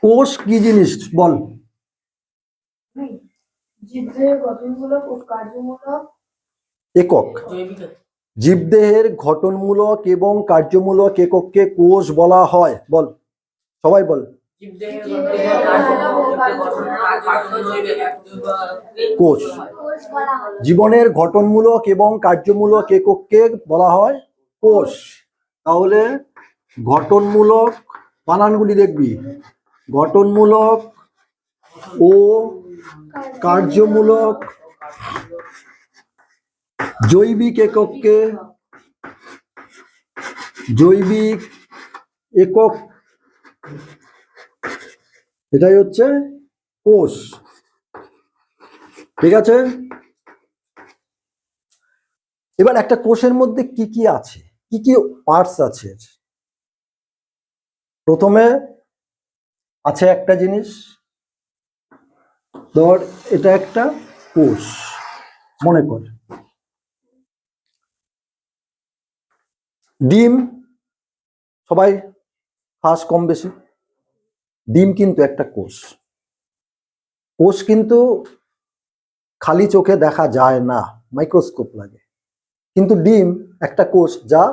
কোষ কি জিনিস বল? জীবদেহের গঠনমূলক ও কার্যমূলক একক। জীবদেহের গঠনমূলক এবং কার্যমূলক একককে কোষ বলা হয়। বল, সবাই বল। কোষ। জীবনের গঠনমূলক এবং কার্যমূলক একককে বলা হয় কোষ। তাহলে গঠনমূলক বানানগুলি দেখবি, গঠনমূলক ও কার্যমূলক জৈবিক একককে জৈবিক একক, এটাই হচ্ছে কোষ। ঠিক আছে, এবার একটা কোষের মধ্যে কি কি আছে, কি কি পার্টস আছে? প্রথমে আছে একটা জিনিস, ধর এটা একটা কোষ, মনে কর ডিম, সবাই খাস কম বেশি। ডিম কিন্তু একটা কোষ। কোষ কিন্তু খালি চোখে দেখা যায় না, মাইক্রোস্কোপ লাগে। কিন্তু ডিম একটা কোষ যা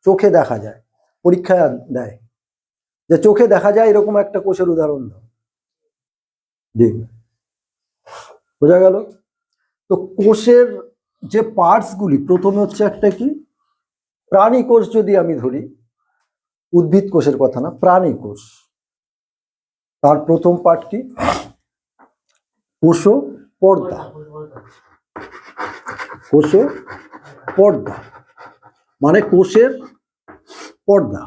চোখে দেখা যায়, পরীক্ষায় দেয় যে চোখে দেখা যায় এরকম একটা কোষের উদাহরণ দাও। ডিম। বোঝা গেল? তো কোষের যে পার্টস গুলি, প্রথমে হচ্ছে একটা কি, প্রাণী কোষ যদি আমি ধরি, উদ্ভিদ কোষের কথা না, প্রাণী কোষ। তার প্রথম পার্ট কি? কোষ পর্দা। কোষ পর্দা মানে কোষের পর্দা।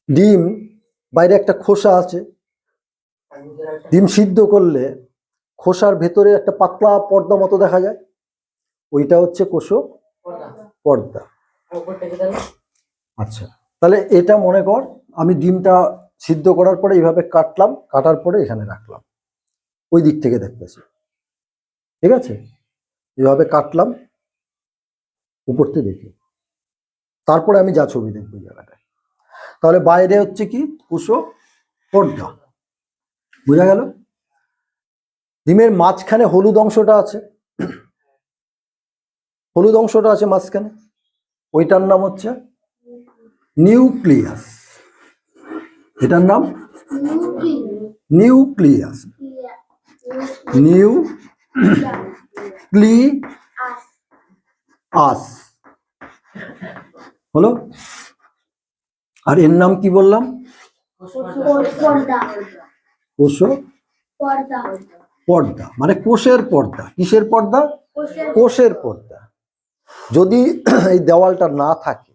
ডিম বাইরে একটা খোসা আছে, ডিম সিদ্ধ করলে খোসার ভেতরে একটা পাতলা পর্দা মতো দেখা যায়, ওইটা হচ্ছে কোষ পর্দা। আচ্ছা, তাহলে এটা মনে কর আমি ডিমটা সিদ্ধ করার পরে এইভাবে কাটলাম, কাটার পরে এখানে রাখলাম, ওই দিক থেকে দেখতেছি। ঠিক আছে, এইভাবে কাটলাম, উপর থেকে দেখি, তারপরে আমি যা ছবি দেখবো জায়গাটায়। তাহলে বাইরে হচ্ছে কি, কোষ পর্দা। বোঝা গেল? ডিমের মাঝখানে হলুদ অংশটা আছে, হলুদ অংশটা আছে মাঝখানে, ওইটার নাম হচ্ছে নিউক্লিয়াস। এটার নাম নিউক্লিয়াস। নিউক্লিয়াস হলো। আর এর নাম কি বললাম? কোষ পর্দা মানে কোষের পর্দা। কিসের পর্দা? কোষের পর্দা। যদি এই দেওয়ালটা না থাকে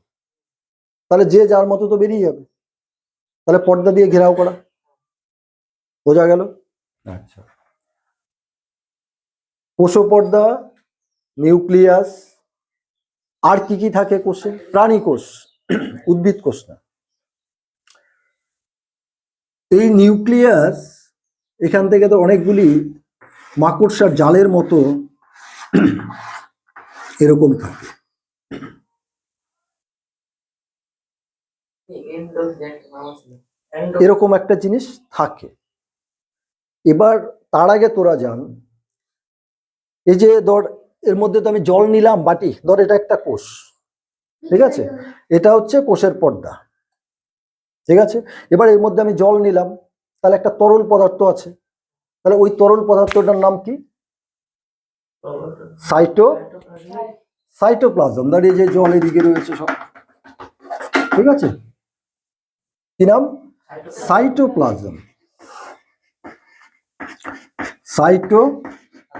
তাহলে যে যার মতো তো বেরিয়ে যাবে, তাহলে পর্দা দিয়ে ঘেরাও করা। বোঝা গেল? আচ্ছা, কোষ পর্দা, নিউক্লিয়াস। আর কি কি থাকে কোষে? প্রাণী কোষ, উদ্ভিদ কোষ না। এই নিউক্লিয়াস, এখান থেকে তো অনেকগুলি মাকড়সার জালের মতো এরকম থাকে। এরকম একটা জিনিস থাকে। এবার তার আগে তোরা জান, এই যে ধর এর মধ্যে তো আমি জল নিলাম বাটি, ধর এটা একটা কোষ। ঠিক আছে, এটা হচ্ছে কোষের পর্দা। ঠিক আছে, এবার এর মধ্যে আমি জল নিলাম, তাহলে একটা তরল পদার্থ আছে, তাহলে ওই তরল পদার্থটার নাম কি? সাইটোপ্লাজম। দাঁড়িয়ে যে জল এদিকে রয়েছে সব, ঠিক আছে, কি নাম? সাইটোপ্লাজম। সাইটোপ্লাজম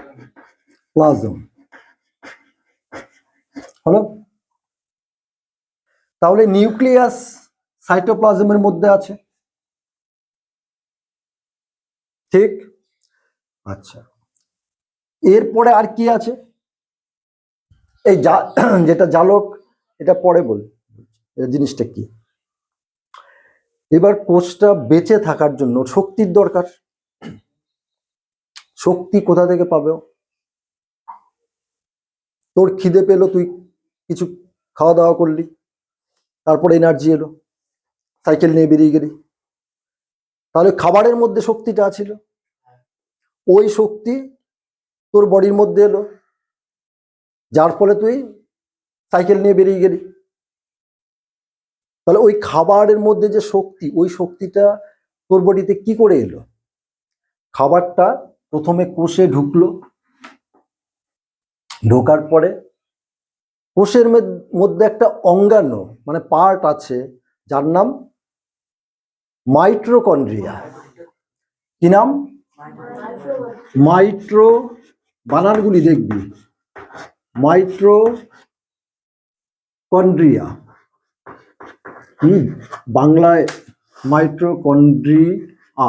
হলো। তাহলে নিউক্লিয়াস সাইটোপ্লাজমের মধ্যে আছে, ঠিক? আচ্ছা, এরপরে আর কি আছে? এই যেটা জালক, এটা পরে বল, এটা জিনিসটা কি। এবার কোষটা বেঁচে থাকার জন্য শক্তির দরকার। শক্তি কোথা থেকে পাবে? তোর খিদে পেলো, তুই কিছু খাওয়া দাওয়া করলি, তারপরে এনার্জি এলো, সাইকেল নিয়ে বেরিয়ে গেলি, তাহলে খাবারের মধ্যে শক্তিটা ছিল, ওই শক্তি তোর বডির মধ্যে এলো, যার ফলে তুই সাইকেল নিয়ে বেরিয়ে গেলি। তাহলে ওই খাবারের মধ্যে যে শক্তি, ওই শক্তিটা তোর বডিতে কি করে এলো? খাবারটা প্রথমে কোষে ঢুকলো, ঢোকার পরে কোষের মধ্যে একটা অঙ্গাণু মানে পার্ট আছে যার নাম মাইটোকন্ড্রিয়া। কি নাম? মাইট্রো, বানানগুলি দেখবি, মাইটোকন্ড্রিয়া, বাংলায় মাইটোকন্ড্রিয়া।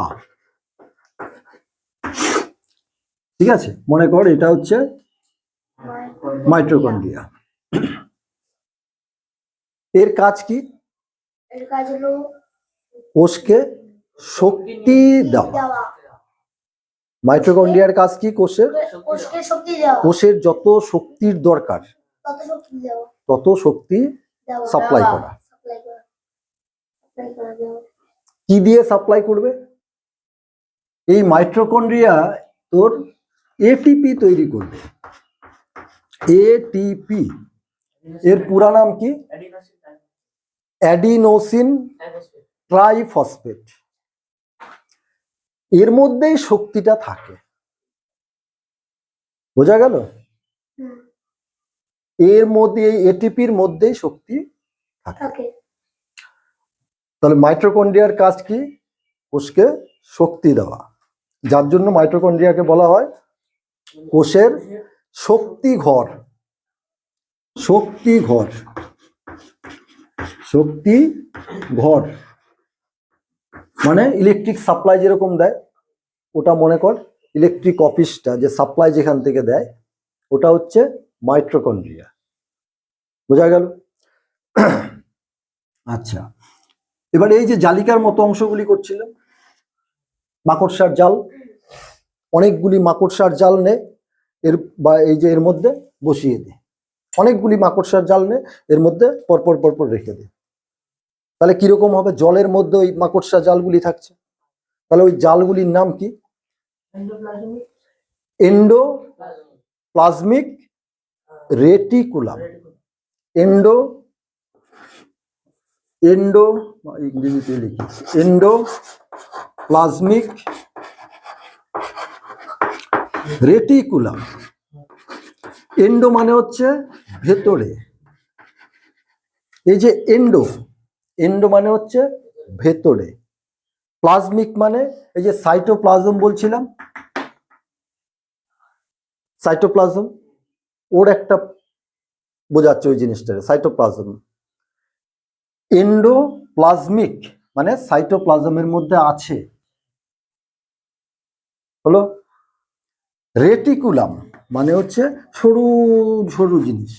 ঠিক আছে, মনে কর এটা হচ্ছে মাইটোকন্ড্রিয়া। এর কাজ কি? এর কাজ হলো কোষকে শক্তি দেওয়া। মাইটোকন্ড্রিয়ার কাজ কি? কোষের কোষকে শক্তি দেওয়া, কোষের যত শক্তির দরকার তত শক্তি দেওয়া, তত শক্তি দেওয়া, সাপ্লাই করা। সাপ্লাই করা, সাপ্লাই করা দেওয়া। কি দিয়ে সাপ্লাই করবে? এই মাইটোকন্ড্রিয়া তোর এটিপি তৈরি করবে। এটিপি এর পুরা নাম কি? Adenosine triphosphate. এর মধ্যেই শক্তিটা থাকে, বোঝা গেল? হুম, এর মধ্যে এই এটিপির মধ্যেই শক্তি থাকে। থাকে। তাহলে মাইটোকন্ড্রিয়ার কাজ কি? কোষকে শক্তি দেওয়া, যার জন্য মাইটোকন্ড্রিয়াকে বলা হয় কোষের শক্তি ঘর। শক্তি ঘর, শক্তি ঘর মানে ইলেকট্রিক সাপ্লাই যেরকম দেয়, ওটা মনে কর ইলেকট্রিক অফিসটা যে সাপ্লাই যেখান থেকে দেয়, ওটা হচ্ছে মাইটোকন্ড্রিয়া। বোঝা গেল? আচ্ছা, এবার এই যে জালিকার মতো অংশগুলি করছিলাম, মাকড়সার জাল, অনেকগুলি মাকড়সার জাল নে এর, বা এই যে এর মধ্যে বসিয়ে দে, অনেকগুলি মাকড়সার জাল নে এর মধ্যে পরপর পরপর রেখে দে। তাহলে কিরকম হবে? জলের মধ্যে ওই মাকড়সা জালগুলি থাকছে, তাহলে ওই জালগুলির নাম কি? Endoplasmic reticulum. এন্ডো এন্ডো ইংরেজিতে লিখি এন্ডোপ্লাজমিক রেটিকুলাম। এন্ডো মানে হচ্ছে ভেতরে, এই যে এন্ডো, এন্ডো মানে হচ্ছে ভেতরে, প্লাজমিক মানে এই যে সাইটোপ্লাজম বলছিলাম, সাইটোপ্লাজম, ওর একটা বোঝাচ্ছে ওই জিনিসটা, সাইটোপ্লাজম। এন্ডোপ্লাজমিক মানে সাইটোপ্লাজমের মধ্যে আছে, হলো। রেটিকুলাম মানে হচ্ছে সরু সরু জিনিস,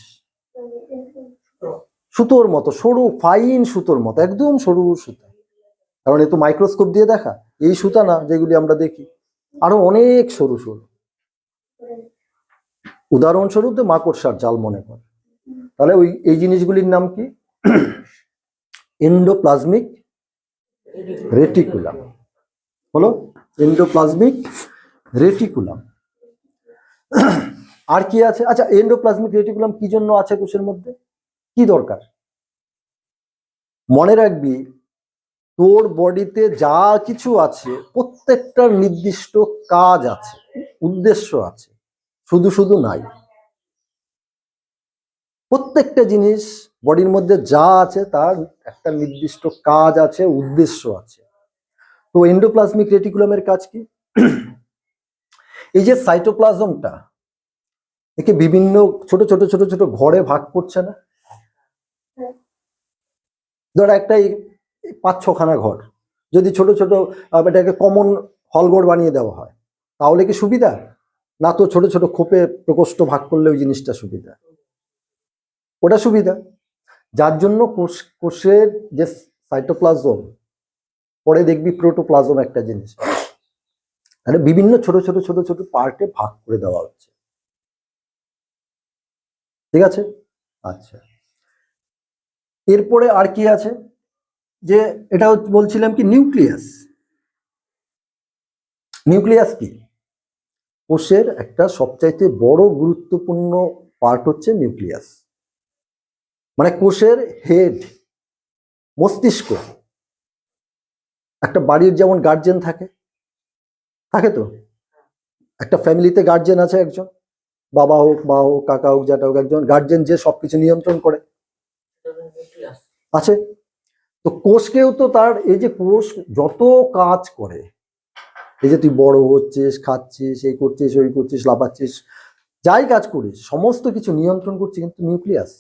সুতোর মতো, সরু ফাইন সুতোর মতো, একদম সরু সুতা। কারণ এ তো মাইক্রোস্কোপ দিয়ে দেখা, এই সুতা না যেগুলি আমরা দেখি, আরো অনেক সরু সরু। উদাহরণস্বরূপ তো মাকড়সার জাল মনে কর। তাহলে ওই এই জিনিসগুলির নাম কি? এন্ডোপ্লাজমিক রেটিকুলাম, হলো এন্ডোপ্লাজমিক রেটিকুলাম। আর কি আছে? আচ্ছা, এন্ডোপ্লাজমিক রেটিকুলাম কি জন্য আছে কোষের মধ্যে, কি দরকার? মনে রাখবি, তোর বডিতে যা কিছু আছে প্রত্যেকটার নির্দিষ্ট কাজ আছে, উদ্দেশ্য আছে, শুধু শুধু নাই। প্রত্যেকটা জিনিস বডির মধ্যে যা আছে তার একটা নির্দিষ্ট কাজ আছে, উদ্দেশ্য আছে। তো এন্ডোপ্লাজমিক রেটিকুলামের কাজ কি? এই যে সাইটোপ্লাজমটা, একে বিভিন্ন ছোট ছোট ছোট ছোট ঘরে ভাগ করছে না? ধর একটা 5-6খানা ঘর, যদি ছোট ছোট এটাকে কমন হলঘর বানিয়ে দেওয়া হয়, তাহলে কি সুবিধা? না, তো ছোট ছোট খোপে প্রকোষ্ঠ ভাগ করলে ওই জিনিসটা সুবিধা, ওটা সুবিধা। যার জন্য কোষের যে সাইটোপ্লাজম, পরে দেখবি প্রোটোপ্লাজম একটা জিনিস, মানে বিভিন্ন ছোট ছোট ছোট ছোট পার্টে ভাগ করে দেওয়া হচ্ছে। ঠিক আছে? আচ্ছা, এরপরে আর কি আছে? যে এটা বলছিলাম কি, নিউক্লিয়াস। নিউক্লিয়াস কি? কোষের একটা সবচাইতে বড় গুরুত্বপূর্ণ পার্ট হচ্ছে নিউক্লিয়াস। মানে কোষের হেড, মস্তিষ্ক। একটা বাড়ির যেমন গার্জেন থাকে, থাকে তো, একটা ফ্যামিলিতে গার্জেন আছে একজন, বাবা হোক, মা হোক, কাকা হোক, জ্যাঠা হোক, একজন গার্জেন যে সবকিছু নিয়ন্ত্রণ করে, আছে। তো কোষকেও তো তার, এই যে কোষ যত কাজ করে, এই যে তুই বড় হচ্ছিস, খাচ্ছিস, এই করছিস, ওই করছিস, লাফাচ্ছিস, যাই কাজ করিস, সমস্ত কিছু নিয়ন্ত্রণ করছে কিন্তু নিউক্লিয়াস।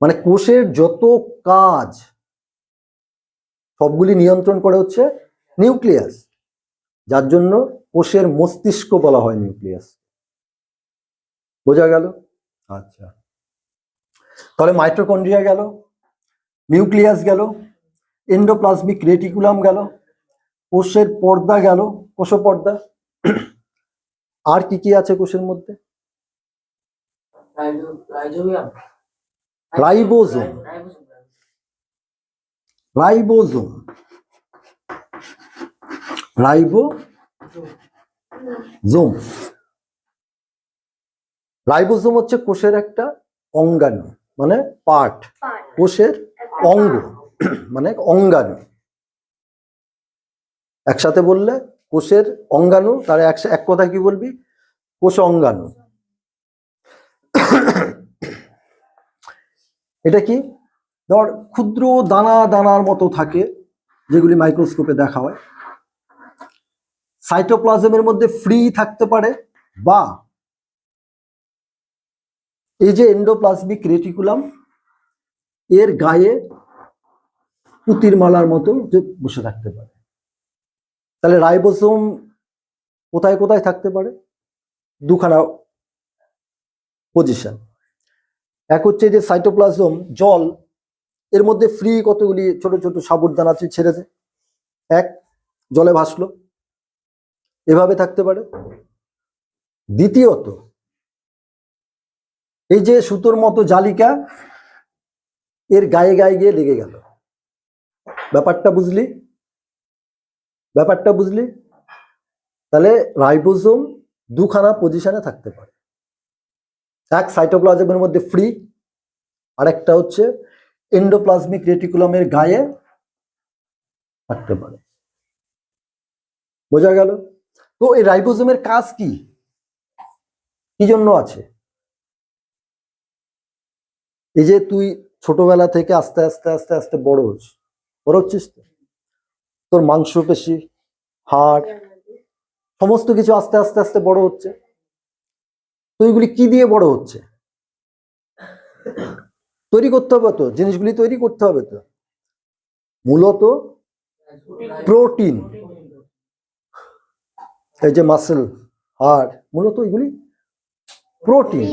মানে কোষের যত কাজ সবগুলি নিয়ন্ত্রণ করে হচ্ছে নিউক্লিয়াস, যার জন্য কোষের মস্তিষ্ক বলা হয় নিউক্লিয়াস। বোঝা গেল? আচ্ছা, তাহলে মাইটোকন্ড্রিয়া গেল, নিউক্লিয়াস গেল, এন্ডোপ্লাজমিক রেটিকুলাম গেল, কোষের পর্দা গেল, কোষপর্দা। আর কি কি আছে কোষের মধ্যে? Ribosome, ribosome, ribosome. রাইবোজোম হচ্ছে কোষের একটা অঙ্গাণু, মানে পার্ট, কোষের অঙ্গ, মানে অঙ্গাণু। একসাথে বললে কোষের অঙ্গাণু, তার এক কথা কি বলবি? কোষ অঙ্গাণু। এটা কি? ধর ক্ষুদ্র দানা দানার মতো থাকে, যেগুলি মাইক্রোস্কোপে দেখা হয়। সাইটোপ্লাজমের মধ্যে ফ্রি থাকতে পারে, বা এই যে এন্ডোপ্লাজমিক রেটিকুলাম, এর গায়ে পুতির মালার মতো যে বসে থাকতে পারে। তাহলে রাইবোসোম কোথায় কোথায় থাকতে পারে? দুখানা পজিশন। এক হচ্ছে যে সাইটোপ্লাজম জল, এর মধ্যে ফ্রি কতগুলি ছোট ছোট সাবুদানা আছে, ছেড়ে দেয়, এক জলে ভাসলো, এভাবে থাকতে পারে। দ্বিতীয়ত, এই যে সুতোর মতো জালিকা, এর গায়ে গায়ে গিয়ে লেগে গেল। ব্যাপারটা বুঝলি? ব্যাপারটা বুঝলি? তাহলে রাইবোসোম দুখানা পজিশনে থাকতে পারে, এক সাইটোপ্লাজমের মধ্যে ফ্রি, আর একটা হচ্ছে এন্ডোপ্লাজমিক রেটিকুলামের গায়ে থাকতে পারে। বোঝা গেল? তো এই রাইবোসোমের কাজ কি, কি জন্য আছে? এই যে তুই ছোটবেলা থেকে আস্তে আস্তে আস্তে আস্তে বড় হচ্ছিস, তোর মাংসপেশি, হাড়, সমস্ত কিছু আস্তে আস্তে আস্তে বড় হচ্ছে। তো এইগুলি কি দিয়ে বড় হচ্ছে? তৈরি করতে হবে তো, জিনিসগুলি তৈরি করতে হবে তো, মূলত প্রোটিন। এই যে মাসেল, হাড়, মূলত এগুলি প্রোটিন।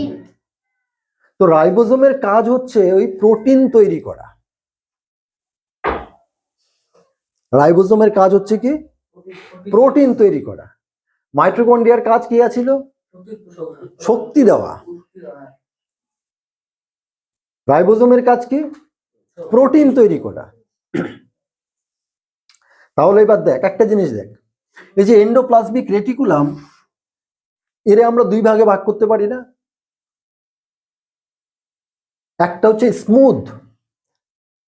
তো রাইবোসোমের কাজ হচ্ছে ওই প্রোটিন তৈরি করা। রাইবোসোমের কাজ হচ্ছে কি? প্রোটিন তৈরি করা। মাইটোকন্ড্রিয়ার কাজ কি ছিল? শক্তি দেওয়া। রাইবোসোমের কাজ কি? প্রোটিন তৈরি করা। তাহলে এবার দেখ একটা জিনিস, দেখ এই যে এন্ডোপ্লাজমিক রেটিকুলাম, এর আমরা দুই ভাগে ভাগ করতে পারি না? একটা হচ্ছে স্মুথ,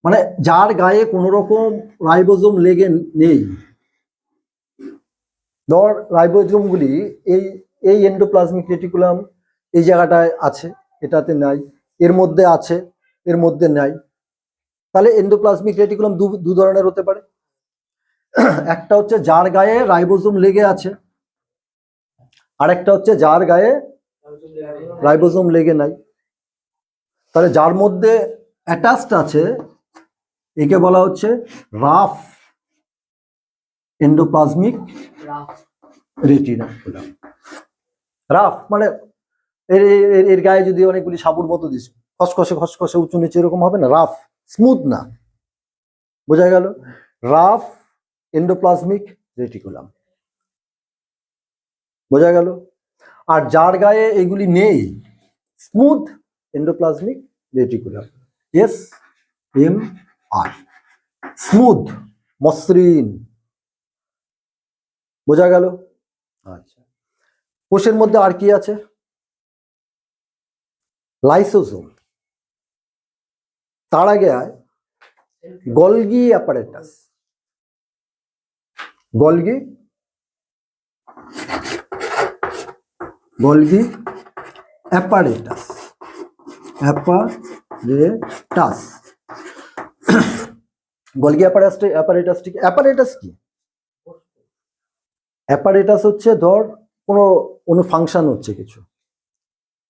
মানে যার গায়ে কোনো রকম রাইবোসোম লেগে নেই। ধর রাইবোসোমগুলি এই এই এন্ডোপ্লাজমিক রেটিকুলাম এই জায়গাটায় আছে, এটাতে নাই, এর মধ্যে আছে, এর মধ্যে নাই। তাহলে এন্ডোপ্লাজমিক রেটিকুলাম দু ধরনের হতে পারে। একটা হচ্ছে যার গায়ে রাইবোসোম লেগে আছে, আর একটা হচ্ছে যার গায়ে রাইবোসোম লেগে নাই। তাহলে যার মধ্যে অ্যাটাচড আছে, একে বলা হচ্ছে রাফ এন্ডোপ্লাজমিক রেটিকুলাম। রাফ মানে এর গায়ে যদি অনেকগুলি সাবুর মতো দিস, খসখসে খসখসে উঁচু নিচে এরকম হবে না, রাফ, স্মুথ না। বোঝা গেল? Rough endoplasmic reticulum. বোঝা গেল? আর যার গায়ে এগুলি নেই, smooth endoplasmic reticulum, SMR, smooth, মসৃণ, বোঝা গেল? আচ্ছা, কোষের মধ্যে আর কি আছে? লাইসোজোম। তার আগে আয় Golgi apparatus. Golgi apparatus. Golgi apparatus কি? অ্যাপারেটাস হচ্ছে ধর কোনো ফাংশন হচ্ছে কিছু,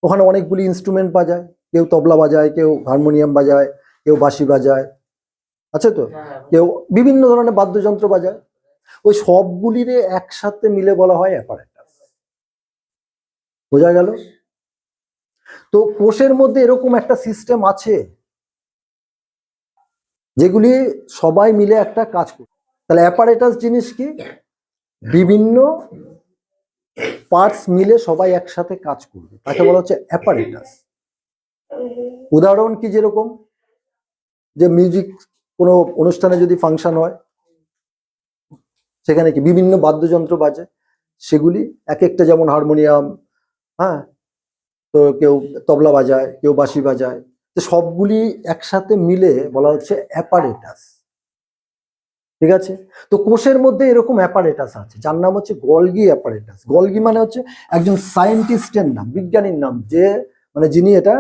ওখানে অনেকগুলি ইনস্ট্রুমেন্ট বাজায়, কেউ তবলা বাজায়, কেউ হারমোনিয়াম বাজায়, কেউ বাঁশি বাজায়, আছে তো, কেউ বিভিন্ন ধরনের বাদ্যযন্ত্র বাজায়, ওই সবগুলির একসাথে মিলে বলা হয় অ্যাপারেটাস। বোঝা গেল? তো কোষের মধ্যে এরকম একটা সিস্টেম আছে যেগুলি সবাই মিলে একটা কাজ করে। তাহলে অ্যাপারেটাস জিনিস কি? বিভিন্ন পার্টস মিলে সবাই একসাথে কাজ করবে, তাকে বলা হচ্ছে অ্যাপারেটাস। উদাহরণ কি, যেরকম যে মিউজিক, কোনো অনুষ্ঠানে যদি ফাংশন হয়, সেখানে কি বিভিন্ন বাদ্যযন্ত্র বাজে, সেগুলি এক একটা, যেমন হারমোনিয়াম, হ্যাঁ, তো কেউ তবলা বাজায়, কেউ বাঁশি বাজায়, তো সবগুলি একসাথে মিলে বলা হচ্ছে অ্যাপারেটাস। ঠিক আছে? তো কোষের মধ্যে এরকম অ্যাপারেটাস আছে, যার নাম হচ্ছে গলগি অ্যাপারেটাস। গলগি মানে হচ্ছে একজন সায়েন্টিস্টের নাম, বিজ্ঞানীর নাম, যে মানে যিনি এটা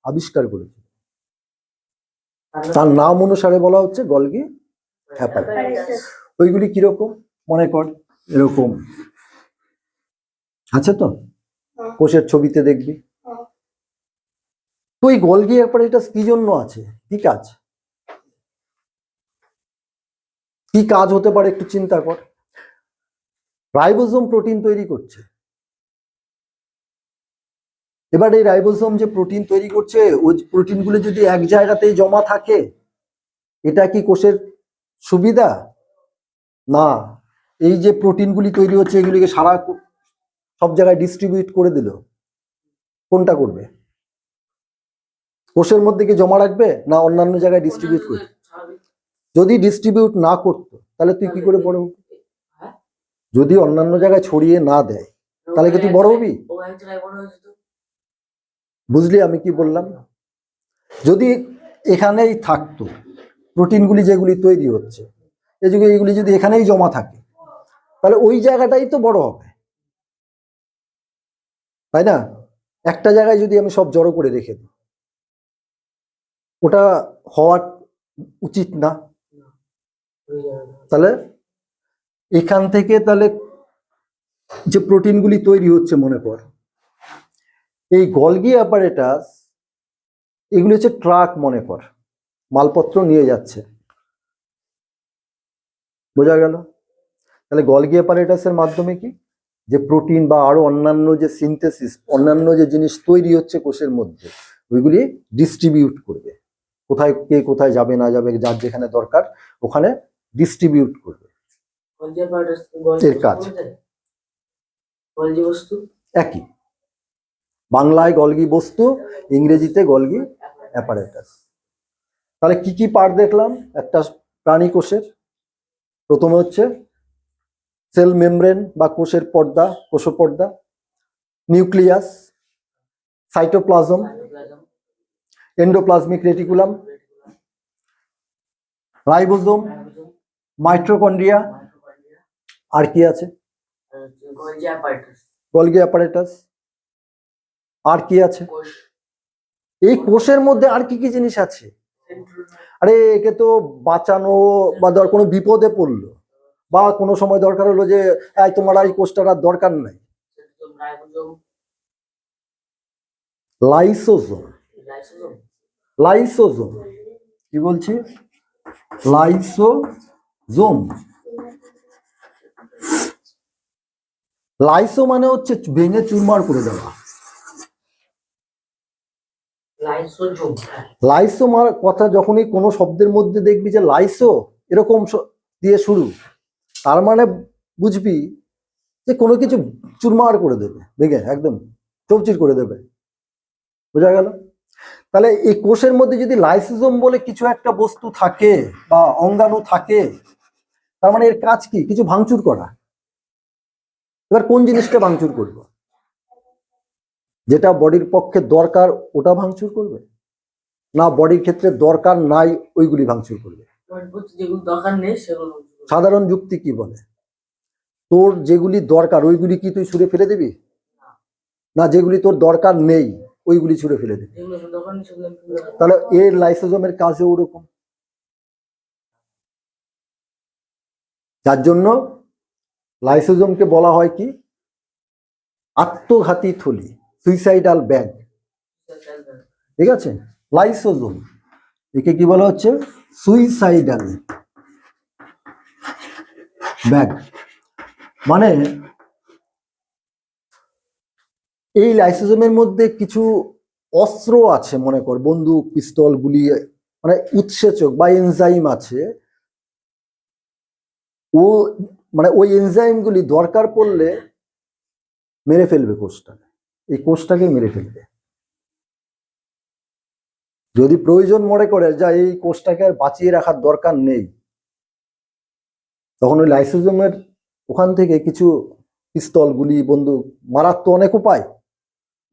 আবিষ্কার করেছেন, তার নাম অনুসারে বলা হচ্ছে গলগি অ্যাপারেটাস। ওইগুলি কিরকম মনে কর, এরকম আছে তো, কোষের ছবিতে দেখবি। তো এই গলগি অ্যাপারেটাস কি জন্য আছে, কি কাজ, কি কাজ হতে পারে একটু চিন্তা কর। রাইবোসোম প্রোটিন তৈরি করছে। এবার এই রাইবোসোম যে প্রোটিন তৈরি করছে, ওই প্রোটিনগুলো যদি এক জায়গাতেই জমা থাকে, এটা কি কোষের সুবিধা? না। এই যে প্রোটিনগুলি তৈরি হচ্ছে, এগুলিকে সব জায়গায় ডিস্ট্রিবিউট করে দিল, কোনটা করবে? কোষের মধ্যে কি জমা রাখবে, না অন্যান্য জায়গায় ডিস্ট্রিবিউট করবে? যদি ডিস্ট্রিবিউট না করতো, তাহলে তুই কি করে বড় হবি? যদি অন্যান্য জায়গায় ছড়িয়ে না দেয়, তাহলে কি তুই বড় হবি? বুঝলি আমি কি বললাম? যদি এখানেই থাকতো প্রোটিনগুলি যেগুলি তৈরি হচ্ছে, এইগুলি যদি এখানেই জমা থাকে, তাহলে ওই জায়গাটাই তো বড় হবে, তাই না? একটা জায়গায় যদি আমি সব জড়ো করে রেখে দিই, ওটা হওয়ার উচিত না। তাহলে এখান থেকে তাহলে যে প্রোটিনগুলি তৈরি হচ্ছে, মনে কর এই গলগি অ্যাপারেটাস, এগুলি হচ্ছে ট্রাক, মনে কর মালপত্র নিয়ে যাচ্ছে। বোঝা গেল? তাহলে গলগি অ্যাপারেটাসের মাধ্যমে কি, যে প্রোটিন বা আরো অন্যান্য যে সিনথেসিস, অন্যান্য যে জিনিস তৈরি হচ্ছে কোষের মধ্যে, ওইগুলি ডিস্ট্রিবিউট করবে, কোথায় কে কোথায় যাবে না যাবে, যার যেখানে দরকার ওখানে ডিস্ট্রিবিউট করবে। এর কাজ একই, বাংলায় গলগি বস্তু, ইংরেজিতে গলগি অ্যাপারেটাস। তাহলে কি কি পার্ট দেখলাম একটা প্রাণী কোষের? প্রথমে হচ্ছে সেল মেমব্রেন বা কোষের পর্দা, কোষপর্দা, nucleus, cytoplasm, endoplasmic reticulum, ribosome, mitochondria, আর কি আছে? Golgi apparatus. আর কি আছে? এই কোষের মধ্যে আর কি কি জিনিস আছে? আরে একে তো বাঁচানো, বা ধর কোনো বিপদে পড়লো, বা কোনো সময় দরকার হলো যে তোমার এই কোষটার আর দরকার নাই, লাইসোজোম। লাইসোজোম কি বলছি? লাইসোজোম। লাইসো মানে হচ্ছে ভেঙে চুরমার করে দেওয়া। লাইসো মার কথা যখনই কোনো শব্দের মধ্যে দেখবি যে লাইসো এরকম দিয়ে শুরু, তার মানে বুঝবি যে কোনো কিছু চুরমার করে দেবে, ভেঙে একদম চৌচির করে দেবে। বোঝা গেল? তাহলে এই কোষের মধ্যে যদি লাইসোজোম বলে কিছু একটা বস্তু থাকে বা অঙ্গাণু থাকে, তার মানে এর কাজ কি? কিছু ভাঙচুর করা, এবার কোন জিনিসটা ভাঙচুর করবে? যেটা বডির পক্ষে দরকার ওটা ভাঙচুর করবে, না বডির ক্ষেত্রে দরকার নাই ওইগুলি ভাঙচুর করবে? যেগুলো দরকার নেই সেগুলো ভাঙচুর করবে। সাধারণ যুক্তি কি বলে? তোর যেগুলি দরকার ওইগুলি কি তুই ছুঁড়ে ফেলে দিবি, না যেগুলি তোর দরকার নেই ওইগুলি ছুঁড়ে ফেলে দিবি? যেগুলো দরকার নেই সেগুলো আমি ফেলে দেবো। তাহলে এর লাইসোজোমের কাজে ওরকম। যার জন্য লাইসোজোমকে বলা হয় কি, আত্মঘাতী থলি, সুইসাইডাল ব্যাগ। ঠিক আছে, লাইসোজোম একে কি বলা হচ্ছে? Suicidal bag. মানে এই লাইসোজোমের মধ্যে কিছু অস্ত্র আছে, মনে কর বন্দুক, পিস্তল, গুলি, মানে উৎসেচক বা এনজাইম আছে। ও মানে ওই এনজাইমগুলি দরকার পড়লে মেরে ফেলবে কোষটাকে, এই কোষটাকে মেরে ফেলবে। যদি প্রয়োজন মনে করে যা এই কোষটাকে আর বাঁচিয়ে রাখার দরকার নেই, তখন ওই লাইসোজোমের ওখান থেকে কিছু পিস্তল, গুলি, বন্দুক, মারার তো অনেক উপায়,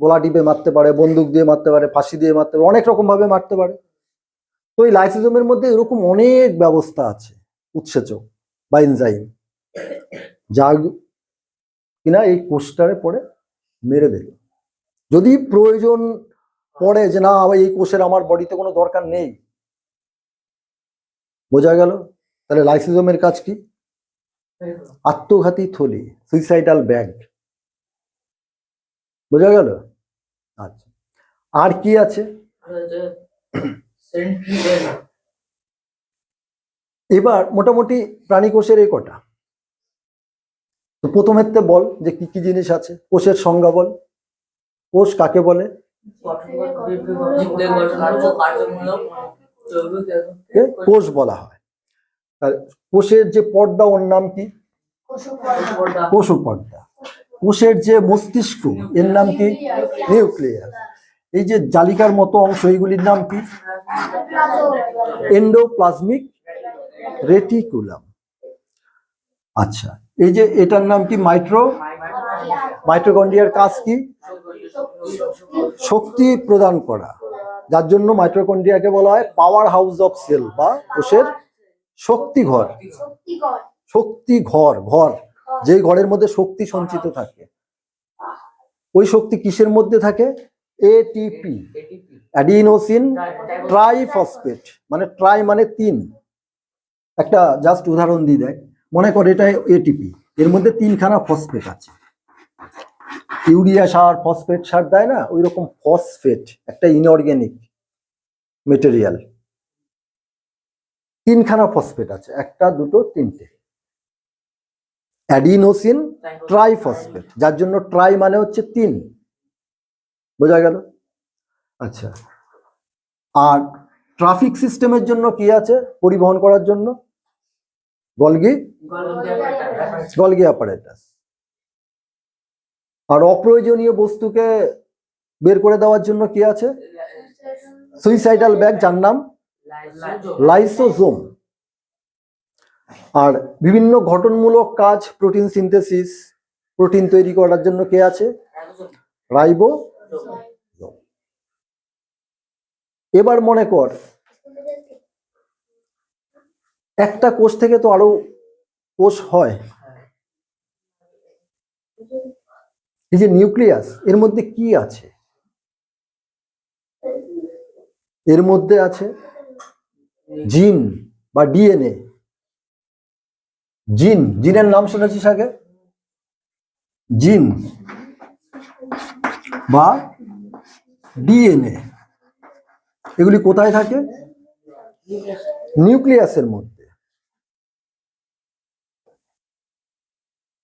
গোলা টিপে মারতে পারে, বন্দুক দিয়ে মারতে পারে, ফাঁসি দিয়ে মারতে পারে, অনেক রকম ভাবে মারতে পারে। তো এই লাইসোজোমের মধ্যে এরকম অনেক ব্যবস্থা আছে, উৎসেচক বা এনজাইম, যা কিনা এই কোষটারে পরে মেরে দিল। যদি প্রয়োজন পড়ে যে না এই কোষের আমার বডিতে কোনো দরকার নেই, বোঝা গেল? তাহলে লাইসোজোমের কাজ কি? আত্মঘাতী থলি, সুইসাইডাল ব্যাগ। বোঝা গেল? আচ্ছা, আর কি আছে? সেন্ট্রিওল। এবার মোটামুটি প্রাণী কোষের এই কটা। তো প্রথমের তে বল যে কি কি জিনিস আছে, কোষের সংজ্ঞা বল। কোষ কাকে বলে? কে কোষ বলা হয়। আর কোষের যে পর্দা ওর নাম কি? কোষপর্দা। কোষের যে মস্তিষ্ক এর নাম কি? নিউক্লিয়াস। এই যে জালিকার মতো অংশ এইগুলির নাম কি? Endoplasmic reticulum. আচ্ছা, এই যে এটার নাম কি? মাইটোকন্ড্রিয়ার কাজ কি? শক্তি প্রদান করা। যার জন্য মাইটোকন্ড্রিয়াকে বলা হয় পাওয়ার হাউস অফ সেল বা কোষের শক্তি ঘর। শক্তি ঘর, ঘর যেই ঘরের মধ্যে শক্তি সঞ্চিত থাকে। ওই শক্তি কিসের মধ্যে থাকে? ATP, adenosine triphosphate. মানে ট্রাই মানে তিন। একটা জাস্ট উদাহরণ দিয়ে দেয়, মনে করে এটা এটিপি, এর মধ্যে তিনখানা ফসফেট আছে। ইউরিয়া সার, ফসফেট সার দেয় না, ওই রকম ফসফেট একটা ইনঅর্গানিক মেটেরিয়াল। তিনখানা ফসফেট আছে, একটা, দুটো, তিনটে। অ্যাডিনোসিন ট্রাইফসফেট, যার জন্য ট্রাই মানে হচ্ছে তিন। বোঝা গেল? আচ্ছা, আর ট্রাফিক সিস্টেমের জন্য কি আছে পরিবহন করার জন্য? Golgi apparatus. আর অপ্রয়োজনীয় বস্তুকে বের করে দেওয়ার জন্য কি আছে? সুইসাইডাল ব্যাগ, যার নাম লাইসোজোম। আর বিভিন্ন গঠনমূলক কাজ, প্রোটিন সিনথেসিস, প্রোটিন তৈরি করার জন্য কে আছে? রাইবোজোম। এবার মনে কর একটা কোষ থেকে তো আরো কোষ হয়। এই যে নিউক্লিয়াস, এর মধ্যে কি আছে? এর মধ্যে আছে জিন বা ডিএনএ। জিন, জিনের নাম শুনেছিস আগে? জিন বা ডিএনএ, এগুলি কোথায় থাকে? নিউক্লিয়াসের মধ্যে।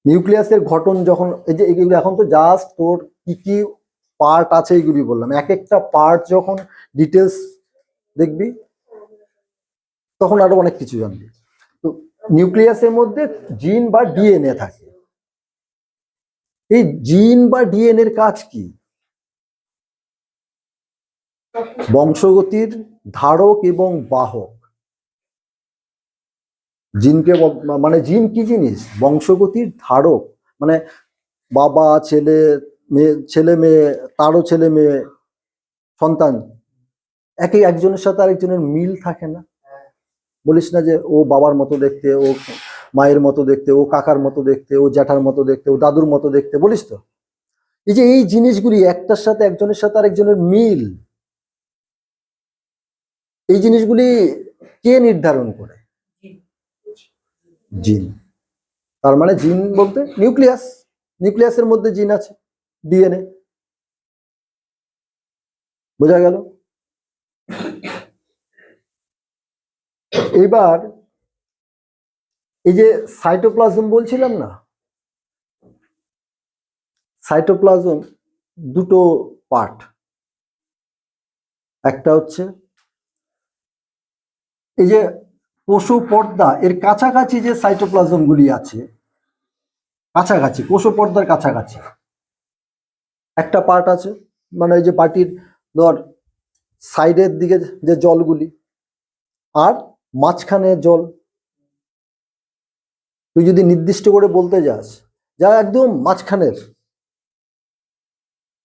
নিউক্লিয়াসের গঠন যখন, এই যে এগুলি এখন তো জাস্ট তোর কি কি পার্ট আছে এইগুলি বললাম, এক একটা পার্ট যখন ডিটেলস দেখবি তখন আরো অনেক কিছু জানবি। তো নিউক্লিয়াসের মধ্যে জিন বা ডিএনএ থাকে। এই জিন বা ডিএনএ এর কাজ কি? বংশগতির ধারক এবং বাহক। জিনকে মানে জিন কি জিনিস? বংশগতির ধারক, মানে বাবা ছেলে মেয়ে, ছেলে মেয়ে, তারও ছেলে মেয়ে, সন্তান, একজনের সাথে আরেকজনের মিল থাকে না। বলিস না যে ও বাবার মতো দেখতে, ও মায়ের মতো দেখতে, ও কাকার মতো দেখতে, ও জ্যাঠার মতো দেখতে, ও দাদুর মতো দেখতে, বলিস তো? এই যে এই জিনিসগুলি একটার সাথে একজনের সাথে আরেকজনের মিল, এই জিনিসগুলি কে নির্ধারণ করে? জিন। তার মানে জিন বলতে নিউক্লিয়াস, নিউক্লিয়াসের মধ্যে জিন আছে, ডিএনএ। বোঝা গেল? এবার এই যে সাইটোপ্লাজম বলছিলাম না, সাইটোপ্লাজম দুটো পার্ট। একটা হচ্ছে এই যে কোষ পর্দা, এর কাছাকাছি যে সাইটোপ্লাজম গুলি আছে, কাছাকাছি কোষ পর্দার কাছাকাছি একটা পার্ট আছে, মানে এই যে পার্টির ধর সাইডের দিকে যে জলগুলি আর মাঝখানে জল। তুই যদি নির্দিষ্ট করে বলতে যাস যা একদম মাঝখানের,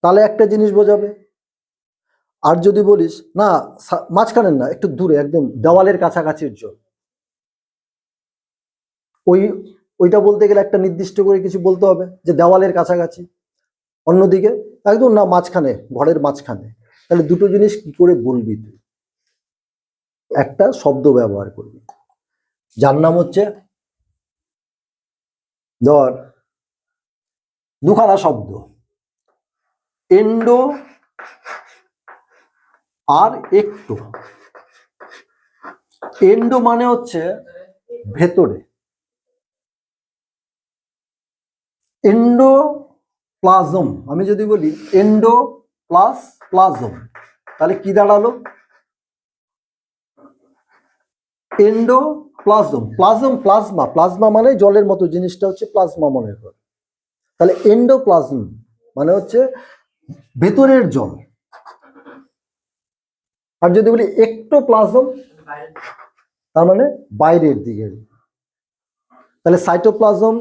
তাহলে একটা জিনিস বোঝাবে। আর যদি বলিস না মাঝখানের না, একটু দূরে একদম দেওয়ালের কাছাকাছির জল, ওইটা বলতে গেলে একটা নির্দিষ্ট করে কিছু বলতে হবে যে দেওয়ালের কাছাকাছি। অন্যদিকে একদম না মাঝখানে, ঘরের মাঝখানে। তাহলে দুটো জিনিস কি করে বলবি তুই? একটা শব্দ ব্যবহার করবি, যার নাম হচ্ছে, ধর দুখানা শব্দ, এন্ডো আর একটো। এন্ডো মানে হচ্ছে ভেতরে, এন্ডো প্লাজম। আমি যদি বলি এন্ডো প্লাস প্লাজম, তাহলে কি দাঁড়ালো? Endo plasm, plasm plasma, plasma মানে জলের মতো জিনিসটা হচ্ছে প্লাজমা মনে কর। তাহলে এন্ডোপ্লাজম মানে হচ্ছে ভেতরের জল। আর যদি বলি একটোপ্লাজম, তার মানে বাইরের দিকে। তাহলে সাইটোপ্লাজম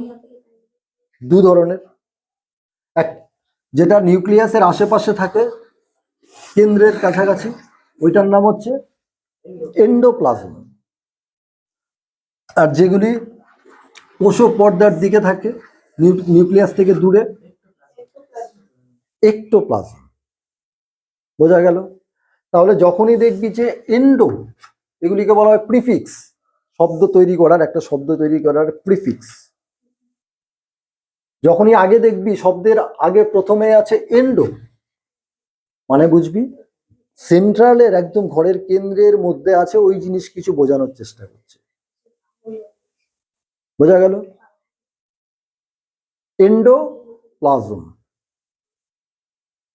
দু ধরনের, এক যেটা নিউক্লিয়াসের আশেপাশে থাকে কেন্দ্রের কাছাকাছি, ওইটার নাম হচ্ছে এন্ডোপ্লাজম। আর যেগুলি কোষ পর্দার দিকে থাকে নিউক্লিয়াস থেকে দূরে, একটোপ্লাজম। বোঝা গেল? তাহলে যখনই দেখবি যে এন্ডো, এগুলিকে বলা হয় প্রিফিক্স, শব্দ তৈরি করার, একটা শব্দ তৈরি করার প্রিফিক্স। যখনই আগে দেখবি শব্দের আগে প্রথমে আছে এন্ডো, মানে বুঝবি সেন্ট্রালের একদম ঘরের কেন্দ্রের মধ্যে আছে ওই জিনিস কিছু বোঝানোর চেষ্টা করছে। বোঝা গেল? এন্ডোপ্লাজম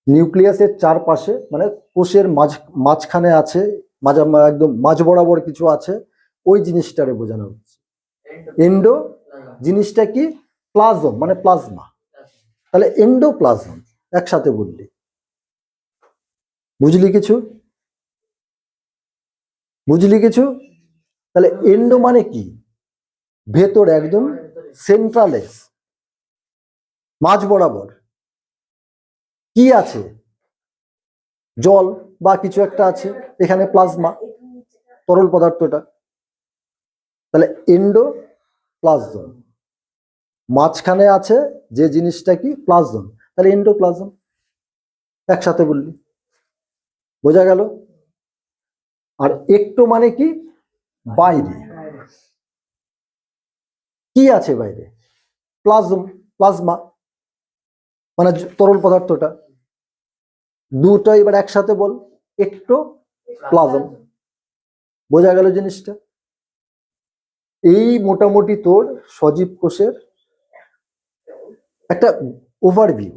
নিউক্লিয়াসের চারপাশে, মানে কোষের মাঝখানে আছে, একদম মাঝ বরাবর কিছু আছে, ওই জিনিসটারে বোঝানো হচ্ছে। এন্ডো জিনিসটা কি? প্লাজম মানে প্লাজমা। তাহলে এন্ডোপ্লাজম একসাথে বললি, বুঝলি কিছু? বুঝলি কিছু? তাহলে এন্ডো মানে কি? ভেতরে একদম সেন্ট্রালে, মাঝ বরাবর কি আছে? জল বা কিছু একটা আছে, এখানে প্লাজমা, তরল পদার্থটা। তাহলে এন্ডো প্লাজম, মাঝখানে আছে যে জিনিসটা কি? প্লাজম। তাহলে এন্ডোপ্লাজম একসাথে বললি, বোঝা গেল? আর একটো মানে কি? বাইরে। কি আছে বাইরে? প্লাজম, প্লাজমা মানে তরল পদার্থটা। দুটো এবার একসাথে বল, একটো প্লাজম। বোঝা গেল জিনিসটা? এই মোটামুটি তোর সজীব কোষের একটা ওভারভিউ।